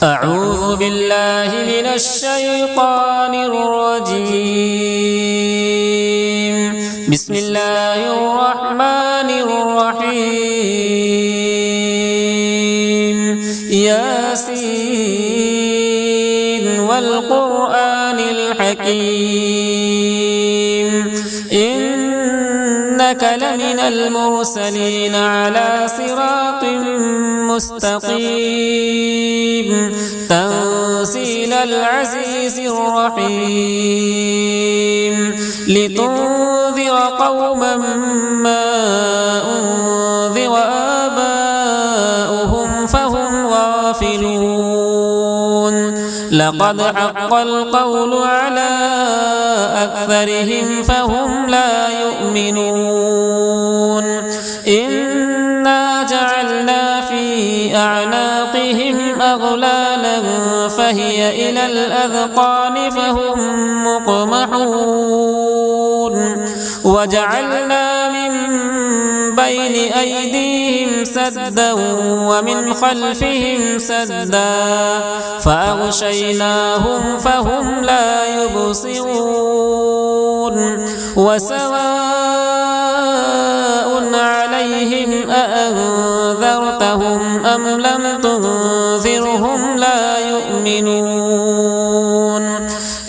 أعوذ بالله من الشيطان الرجيم. بسم الله الرحمن الرحيم. ياسين والقرآن الحكيم إنك لمن المرسلين على صراط مستقيم تنزيل العزيز الرحيم لتنذر قوما ما أنذر آباؤهم فهم غافلون لقد حق القول على أكثرهم فهم لا يؤمنون إنا جعلنا في أعناقهم أغلالا فهي إلى الأذقان فهم مقمحون وجعلنا من بين أيديهم سدا ومن خلفهم سدا فأغشيناهم فهم لا يبصرون وسواء عليهم أأنذرتهم أم لم تنذرهم لا يؤمنون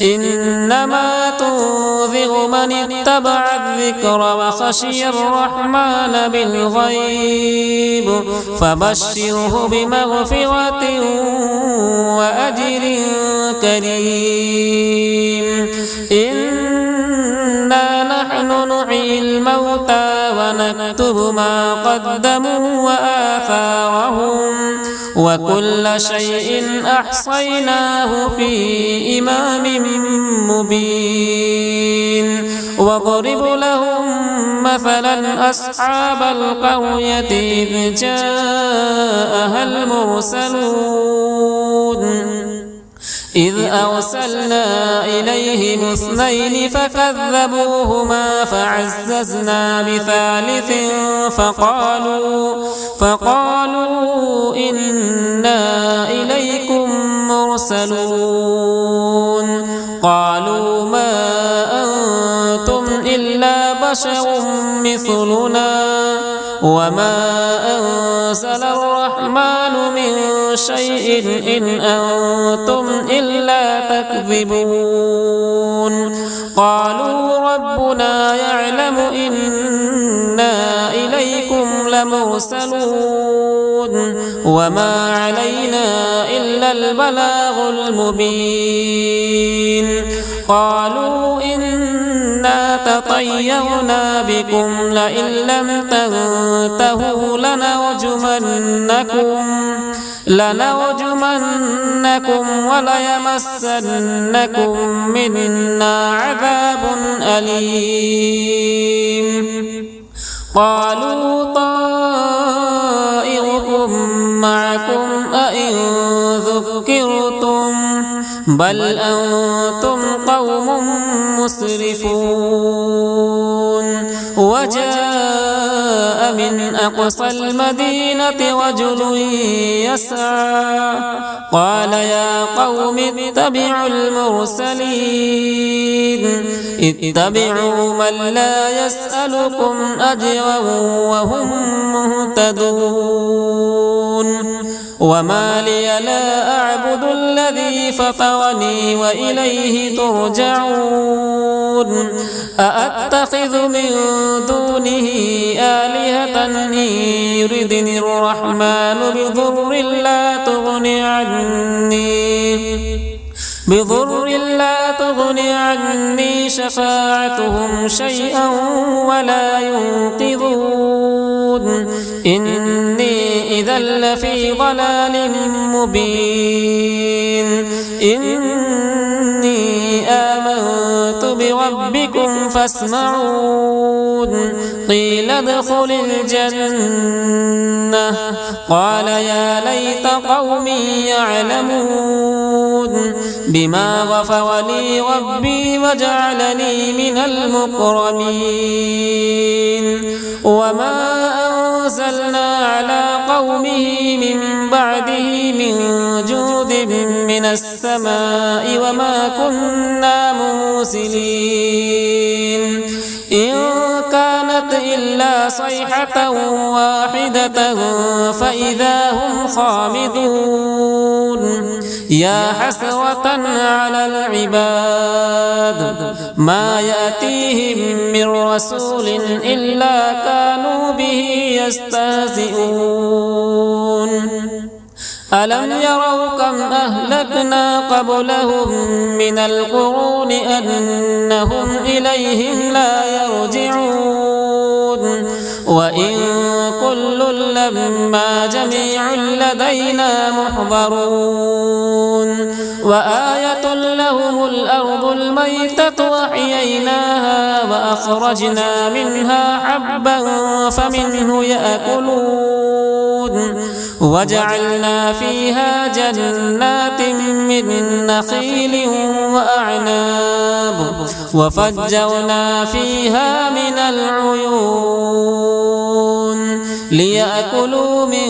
إنما تنذر من اتبع الذكر وخشي الرحمن بالغيب فبشره بمغفرة وأجر كريم إنا نحن نحيي الموتى ونكتب ما قدموا وآثارهم وكل شيء أحصيناه في إمام مبين واضرب لهم مثلا أصحاب القرية إذ جاءها المرسلون إذ أرسلنا إليهم اثنين فكذبوهما فعززنا بثالث فقالوا إنا إليكم مرسلون قالوا ما أنتم إلا بشر مثلنا وما أنزل الرحمن من شيء إن أنتم إلا تكذبون قالوا ربنا يعلم إنا إليكم لمرسلون وما علينا إلا البلاغ المبين قالوا إنا تطيرنا بكم لئن لم تنتهوا لنرجمنكم وليمسنكم منا عذاب أليم قالوا طائركم معكم أئن ذكرتم بل أنتم قوم مسرفون وجاء من أقصى المدينة رجل يسعى قال يا قوم اتبعوا المرسلين اتبعوا من لا يسألكم أجرا وهم مهتدون وما لي لا أعبد الذي فطرني وإليه ترجعون أأتخذ من دونه آلهة إن يردني الرحمن بضر لا تغني عني شفاعتهم شيئا ولا ينقذون إني إذا لفي ضلال مبين إني آمنت بربكم فاسمعون قيل ادخل الجنة قال يا ليت قومي يعلمون بما غفر لي ربي وجعلني من المكرمين وما أنزلنا على قومه من بعده من جود من السماء وما كنا مرسلين إن كانت إلا صيحة واحدة فإذا هم خامدون يا حسرة على العباد ما يأتيهم من رسول إلا كانوا به يستهزئون ألم يروا كم أهلكنا قبلهم من القرون أنهم إليهم لا يرجعون وإن كل لما جميع لدينا محضرون وآية لهم الأرض الميتة وأحييناها وأخرجنا منها حبا فمنه يأكلون وجعلنا فيها جنات من نخيل وأعناب وفجرنا فيها من العيون ليأكلوا من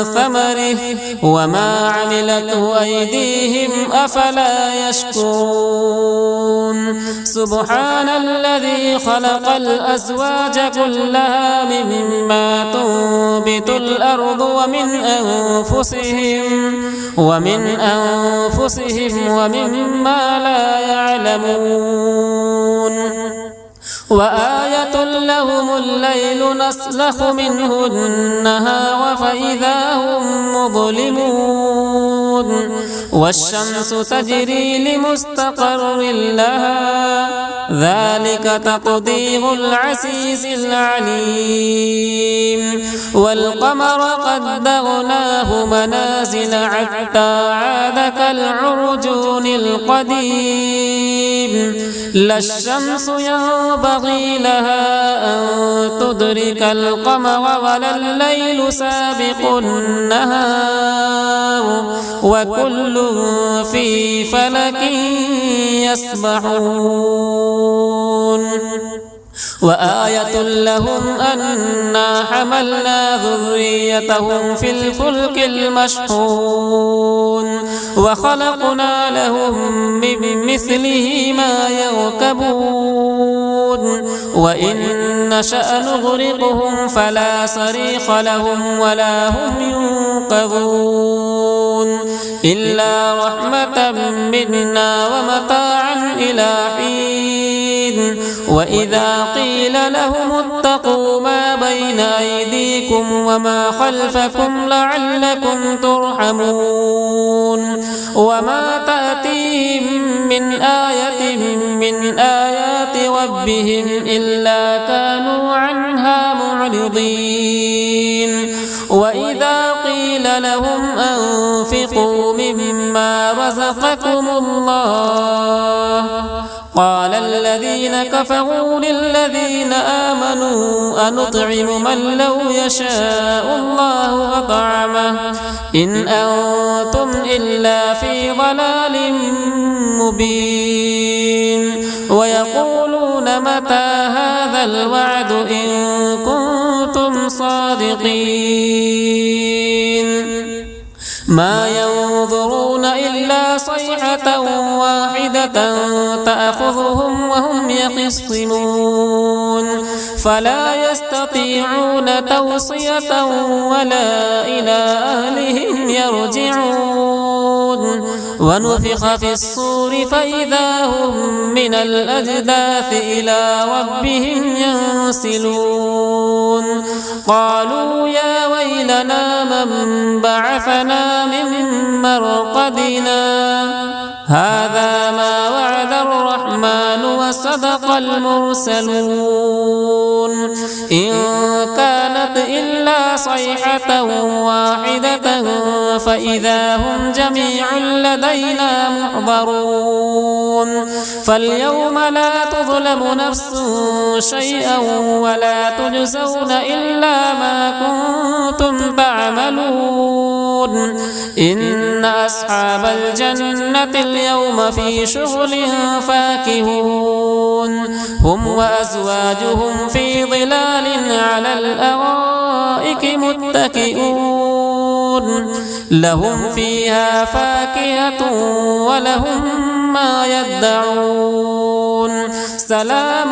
ثمره وما عملته أيديهم أفلا يشكرون سبحان الذي خلق الأزواج كلها مما تنبت الأرض ومن أنفسهم ومما لا يعلمون وآية لهم الليل نسلخ منه النهار فإذا هم مظلمون والشمس تجري لمستقر لها ذلك تقدير العزيز العليم والقمر قدرناه منازل حتى عاد كالعرجون القديم لا الشمس ينبغي لها أن تدرك القمر ولا الليل سابق النهار وكل في فلك يسبحون وآية لهم أنا حملنا ذريتهم في الفلك المشحون وخلقنا لهم من مثله ما يركبون وإن نشأ نغرقهم فلا صريخ لهم ولا هم ينقذون إلا رحمة منا ومتاعا إلى حين وإذا قيل لهم اتقوا ما بين أيديكم وما خلفكم لعلكم ترحمون وما تأتيهم من آية من آيات ربهم إلا كانوا عنها معرضين وإذا قيل لهم أنفقوا مما رزقكم الله قال الذين كفروا للذين آمنوا أنطعم من لو يشاء الله أطعمه إن أنتم إلا في ضلال مبين ويقولون متى هذا الوعد إن كنتم صادقين ما ينظرون إلا صيحة واحدة تأخذهم وهم يخصمون فلا يستطيعون توصية ولا إلى أهلهم يرجعون ونفخ في الصور فإذا هم من الأجداث إلى ربهم ينسلون قالوا يا ويلنا من بعثنا من مرقدنا هذا ما وعد الرحمن وصدق المرسلون إن كانت إلا صيحة واحدة فإذا هم جميع لدينا محضرون فاليوم لا تظلم نفس شيئا ولا تجزون إلا ما كنتم تعملون إن أصحاب الجنة اليوم في شغل فاكهون فاكهون هم وأزواجهم في ظلال على الأرائك متكئون لهم فيها فاكهة ولهم ما يدعون سلام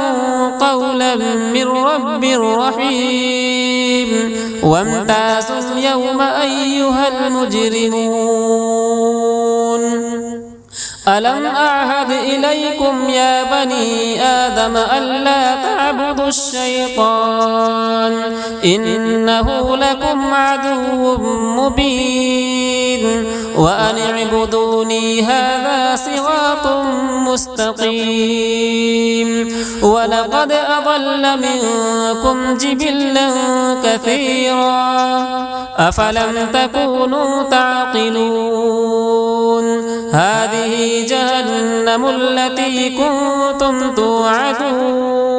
قولا من رب رحيم وامتازوا اليوم أيها المجرمون ألم أعهد إليكم يا بني آدم ألا تعبدوا الشيطان إنه لكم عدو مبين وأن اعبدوني هذا صراط مستقيم ولقد أضل منكم جبلا كثيرا أفلم تكونوا تعقلون هذه جهنم التي كنتم توعدون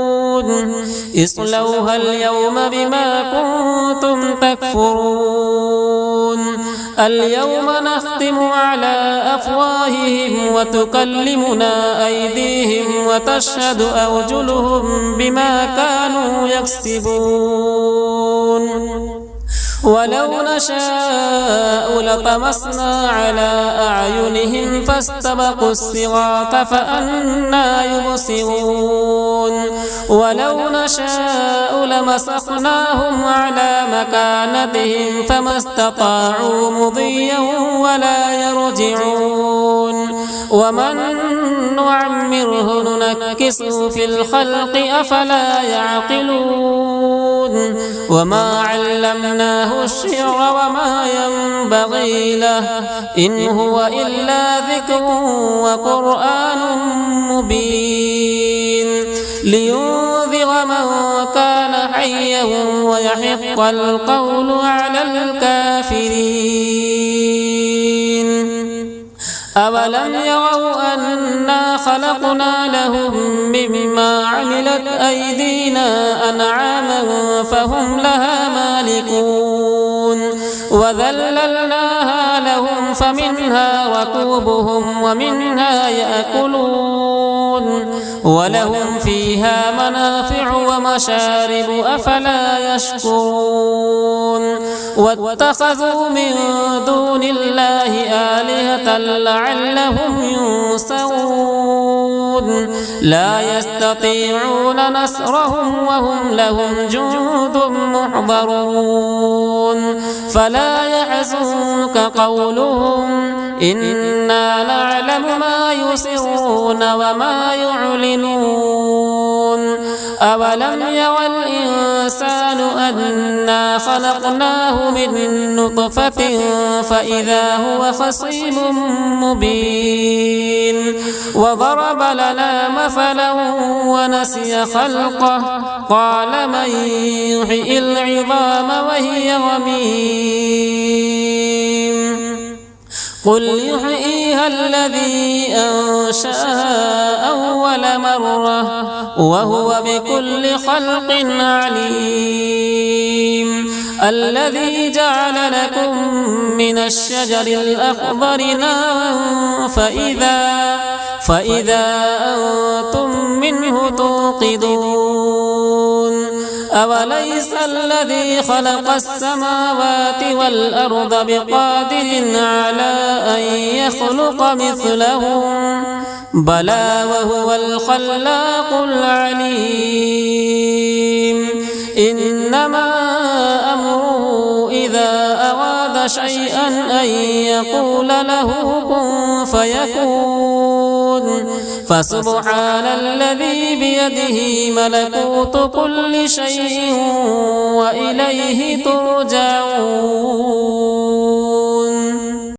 اصلوها اليوم بما كنتم تكفرون اليوم نختم على أفواههم وتكلمنا أيديهم وتشهد أرجلهم بما كانوا يكسبون ولو نشاء لطمسنا على أعينهم فاستبقوا الصراط فأنى يبصرون ولو نشاء لمسخناهم على مكانتهم فما استطاعوا مضيا ولا يرجعون ومن نعمره ننكسه في الخلق أفلا يعقلون وما علمناه الشعر وما ينبغي له إن هو إلا ذكر وقرآن مبين لينذر من كان حيا ويحق القول على الكافرين أولم يروا أنا خلقنا لهم مما عملت أيدينا أنعاما فهم لها مالكون وذللناها لهم فمنها ركوبهم ومنها يأكلون ولهم فيها منافع ومشارب أفلا يشكرون واتخذوا من دون الله آلهة لعلهم ينصرون لا يستطيعون نصرهم وهم لهم جند محضرون فلا يحزنك قولهم إنا نعلم ما يسرون وما يعلنون أولم يرى الإنسان أنا خلقناه من نطفة فإذا هو خصيم مبين وضرب لنا مثلا ونسي خلقه قال من يحيي العظام وهي رميم قل يحييها الذي أنشأها أول مرة وهو بكل خلق عليم الذي جعل لكم من الشجر الأخضر نارا فإذا أنتم منه توقدون أوليس الذي خلق السماوات والأرض بقادر على أن يخلق مثلهم بلى وهو الخلاق العليم إنما أمره إذا أراد شيئا أن يقول له كن فيكون فسبحان الذي بيده ملكوت كل شيء وإليه ترجعون.